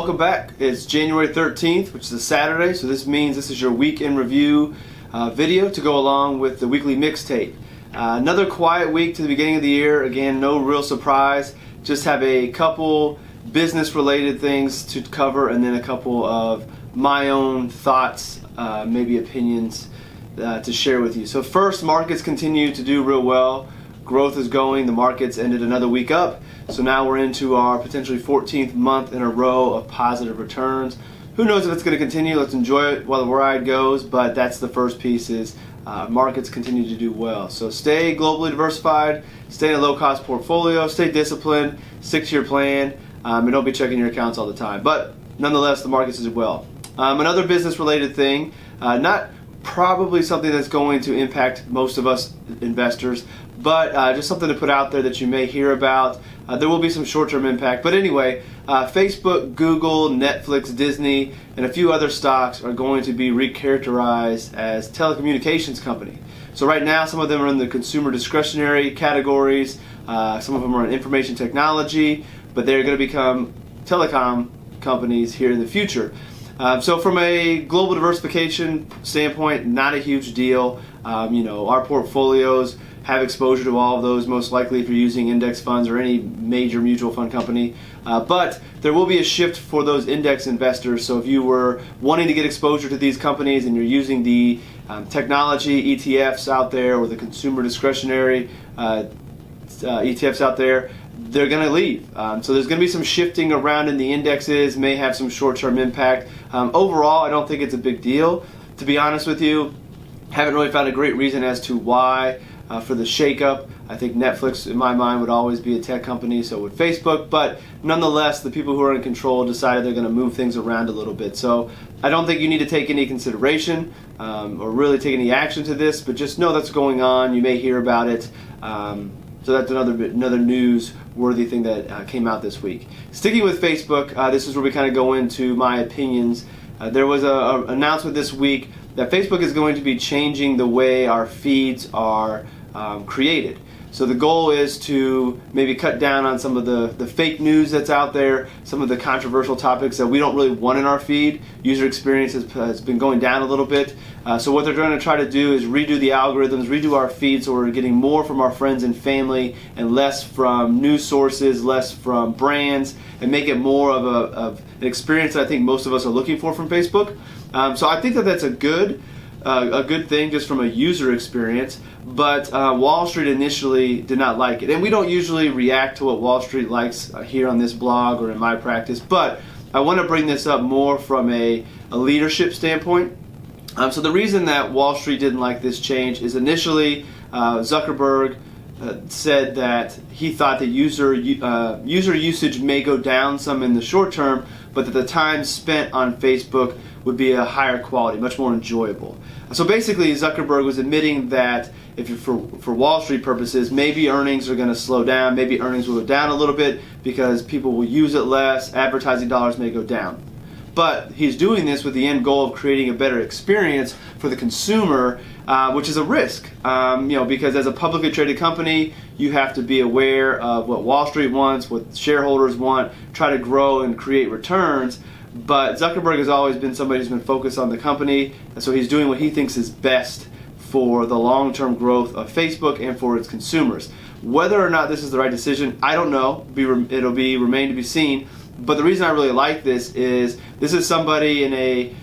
welcome back. It's January 13th, which is a Saturday, so this means this is your week in review video to go along with the weekly mixtape. Another quiet week to the beginning of the year. Again, no real surprise. Just have a couple business-related things to cover and then a couple of my own thoughts, maybe opinions to share with you. So first, markets continue to do real well. Growth is going. The markets ended another week up. So now we're into our potentially 14th month in a row of positive returns. Who knows if it's going to continue? Let's enjoy it while the ride goes. But that's the first piece is markets continue to do well. So stay globally diversified, stay in a low-cost portfolio, stay disciplined, stick to your plan, and don't be checking your accounts all the time. But nonetheless, the markets do well. Another business-related thing, not probably something that's going to impact most of us investors, but just something to put out there that you may hear about. There will be some short-term impact, but anyway, Facebook, Google, Netflix, Disney, and a few other stocks are going to be recharacterized as telecommunications company. So right now, some of them are in the consumer discretionary categories, some of them are in information technology, but they're going to become telecom companies here in the future. So from a global diversification standpoint, not a huge deal. Our portfolios have exposure to all of those, most likely if you're using index funds or any major mutual fund company. But there will be a shift for those index investors. So if you were wanting to get exposure to these companies and you're using the technology ETFs out there or the consumer discretionary ETFs out there, they're going to leave. So there's going to be some shifting around in the indexes, may have some short-term impact. Overall, I don't think it's a big deal. To be honest with you, haven't really found a great reason as to why for the shakeup. I think Netflix, in my mind, would always be a tech company, so would Facebook. But nonetheless, the people who are in control decided they're going to move things around a little bit. So I don't think you need to take any consideration or really take any action to this, but just know that's going on. You may hear about it. So that's another news-worthy thing that came out this week. Sticking with Facebook, this is where we kind of go into my opinions. There was an announcement this week that Facebook is going to be changing the way our feeds are created. So the goal is to maybe cut down on some of the fake news that's out there, some of the controversial topics that we don't really want in our feed. User experience has been going down a little bit. So what they're going to try to do is redo the algorithms, redo our feed so we're getting more from our friends and family and less from news sources, less from brands, and make it more of an experience that I think most of us are looking for from Facebook. So I think that that's a good thing just from a user experience, but Wall Street initially did not like it. And we don't usually react to what Wall Street likes here on this blog or in my practice, but I want to bring this up more from a leadership standpoint. So the reason that Wall Street didn't like this change is initially Zuckerberg said that he thought that user usage may go down some in the short term, but that the time spent on Facebook would be a higher quality, much more enjoyable. So basically, Zuckerberg was admitting that if for Wall Street purposes, maybe earnings are going to slow down, maybe earnings will go down a little bit because people will use it less, advertising dollars may go down. But he's doing this with the end goal of creating a better experience for the consumer, which is a risk. Because as a publicly traded company, you have to be aware of what Wall Street wants, what shareholders want, try to grow and create returns. But Zuckerberg has always been somebody who's been focused on the company, and so he's doing what he thinks is best for the long-term growth of Facebook and for its consumers. Whether or not this is the right decision, I don't know. It'll remain to be seen. But the reason I really like this is somebody in a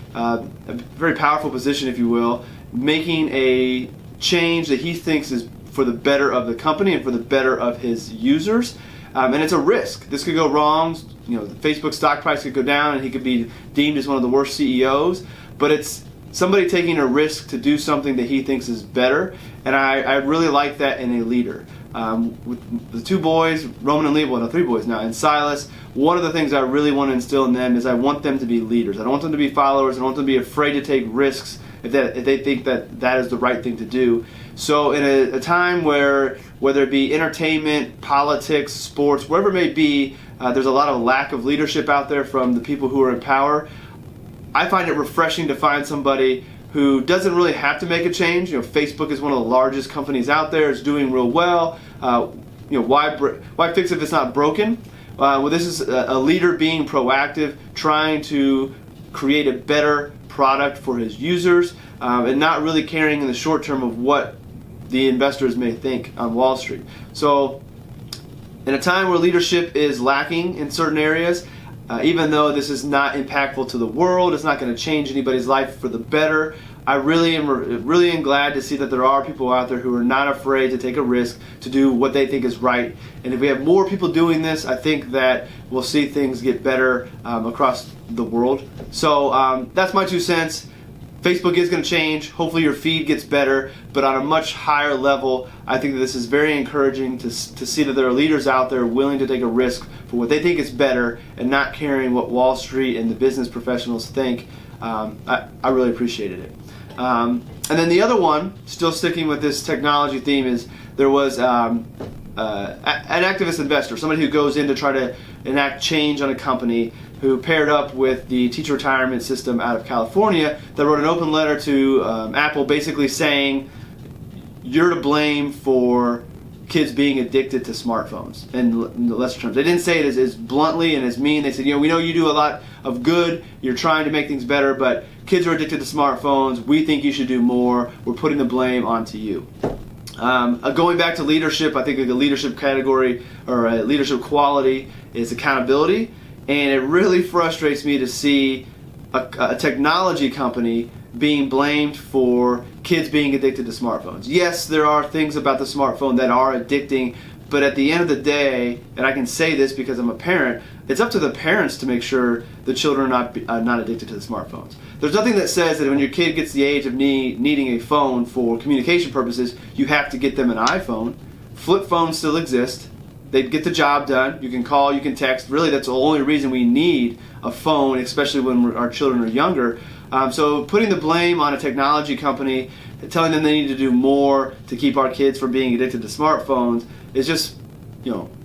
very powerful position, if you will, making a change that he thinks is for the better of the company and for the better of his users. And it's a risk. This could go wrong. The Facebook stock price could go down and he could be deemed as one of the worst CEOs. But it's somebody taking a risk to do something that he thinks is better. And I really like that in a leader. With the two boys, Roman and Levi, three boys now, and Silas, one of the things I really want to instill in them is I want them to be leaders. I don't want them to be followers. I don't want them to be afraid to take risks if they think that is the right thing to do. So in a time where, whether it be entertainment, politics, sports, wherever it may be, there's a lot of lack of leadership out there from the people who are in power. I find it refreshing to find somebody who doesn't really have to make a change. Facebook is one of the largest companies out there. It's doing real well. Why fix if it's not broken? Well, this is a leader being proactive, trying to create a better product for his users, and not really caring in the short term of what the investors may think on Wall Street. So in a time where leadership is lacking in certain areas, even though this is not impactful to the world, it's not going to change anybody's life for the better, I really am glad to see that there are people out there who are not afraid to take a risk to do what they think is right. And if we have more people doing this, I think that we'll see things get better across the world. So that's my 2 cents. Facebook is going to change. Hopefully your feed gets better, but on a much higher level, I think that this is very encouraging to see that there are leaders out there willing to take a risk for what they think is better and not caring what Wall Street and the business professionals think. I really appreciated it. And then the other one, still sticking with this technology theme, is there was an activist investor, somebody who goes in to try to enact change on a company, who paired up with the teacher retirement system out of California, that wrote an open letter to Apple basically saying, you're to blame for kids being addicted to smartphones, in lesser terms. They didn't say it as bluntly and as mean. They said, we know you do a lot of good, you're trying to make things better, but kids are addicted to smartphones, we think you should do more, we're putting the blame onto you. Going back to leadership, I think the leadership category or leadership quality is accountability, and it really frustrates me to see a technology company being blamed for kids being addicted to smartphones. Yes, there are things about the smartphone that are addicting, but at the end of the day, and I can say this because I'm a parent, it's up to the parents to make sure the children are not addicted to the smartphones. There's nothing that says that when your kid gets the age of needing a phone for communication purposes, you have to get them an iPhone. Flip phones still exist. They get the job done. You can call, you can text. Really, that's the only reason we need a phone, especially when our children are younger. So putting the blame on a technology company, telling them they need to do more to keep our kids from being addicted to smartphones is just,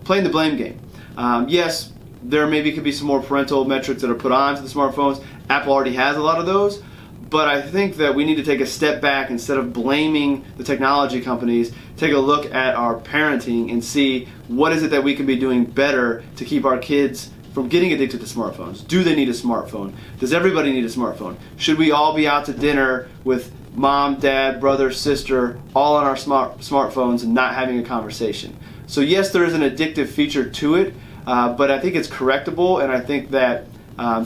playing the blame game. Yes, there maybe could be some more parental metrics that are put onto the smartphones. Apple already has a lot of those. But I think that we need to take a step back. Instead of blaming the technology companies, take a look at our parenting and see what is it that we can be doing better to keep our kids from getting addicted to smartphones. Do they need a smartphone? Does everybody need a smartphone? Should we all be out to dinner with mom, dad, brother, sister, all on our smartphones and not having a conversation? So yes, there is an addictive feature to it, but I think it's correctable, and I think that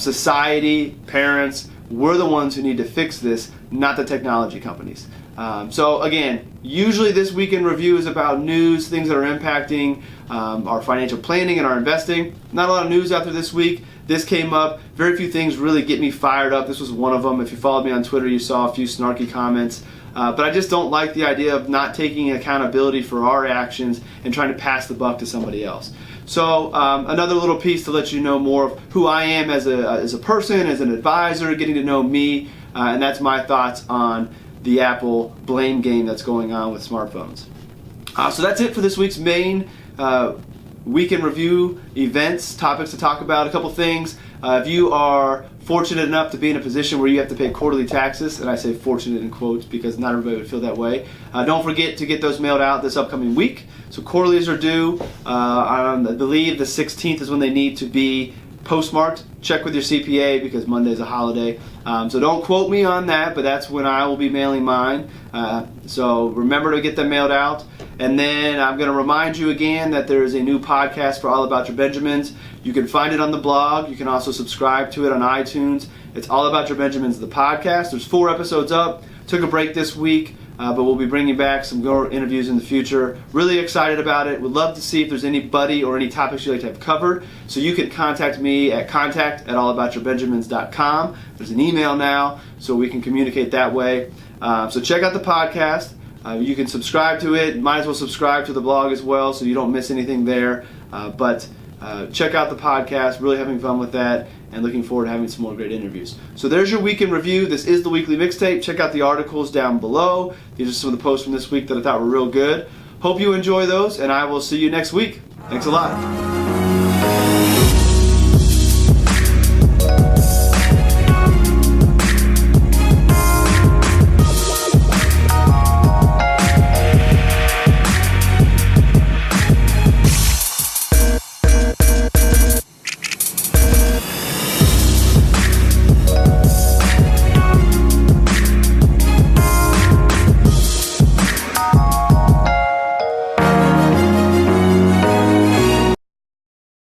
society, parents, we're the ones who need to fix this, not the technology companies. So again, usually this Week in Review is about news, things that are impacting our financial planning and our investing. Not a lot of news out there this week. This came up. Very few things really get me fired up. This was one of them. If you followed me on Twitter, you saw a few snarky comments. But I just don't like the idea of not taking accountability for our actions and trying to pass the buck to somebody else. So another little piece to let you know more of who I am as a person, as an advisor, getting to know me, and that's my thoughts on the Apple blame game that's going on with smartphones. So that's it for this week's main Week in Review events, topics to talk about. A couple things. If you are fortunate enough to be in a position where you have to pay quarterly taxes, and I say fortunate in quotes because not everybody would feel that way, don't forget to get those mailed out this upcoming week. So quarterlies are due. I believe the 16th is when they need to be postmarked. Check with your CPA because Monday is a holiday. So don't quote me on that, but that's when I will be mailing mine. So remember to get them mailed out. And then I'm going to remind you again that there is a new podcast for All About Your Benjamins. You can find it on the blog. You can also subscribe to it on iTunes. It's All About Your Benjamins, the podcast. There's 4 episodes up. Took a break this week, but we'll be bringing back some more interviews in the future. Really excited about it. Would love to see if there's anybody or any topics you'd like to have covered. So you can contact me at contact@allaboutyourbenjamins.com. There's an email now, so we can communicate that way. So check out the podcast. You can subscribe to it. Might as well subscribe to the blog as well so you don't miss anything there. But check out the podcast. Really having fun with that and looking forward to having some more great interviews. So there's your Week in Review. This is the weekly mixtape. Check out the articles down below. These are some of the posts from this week that I thought were real good. Hope you enjoy those, and I will see you next week. Thanks a lot.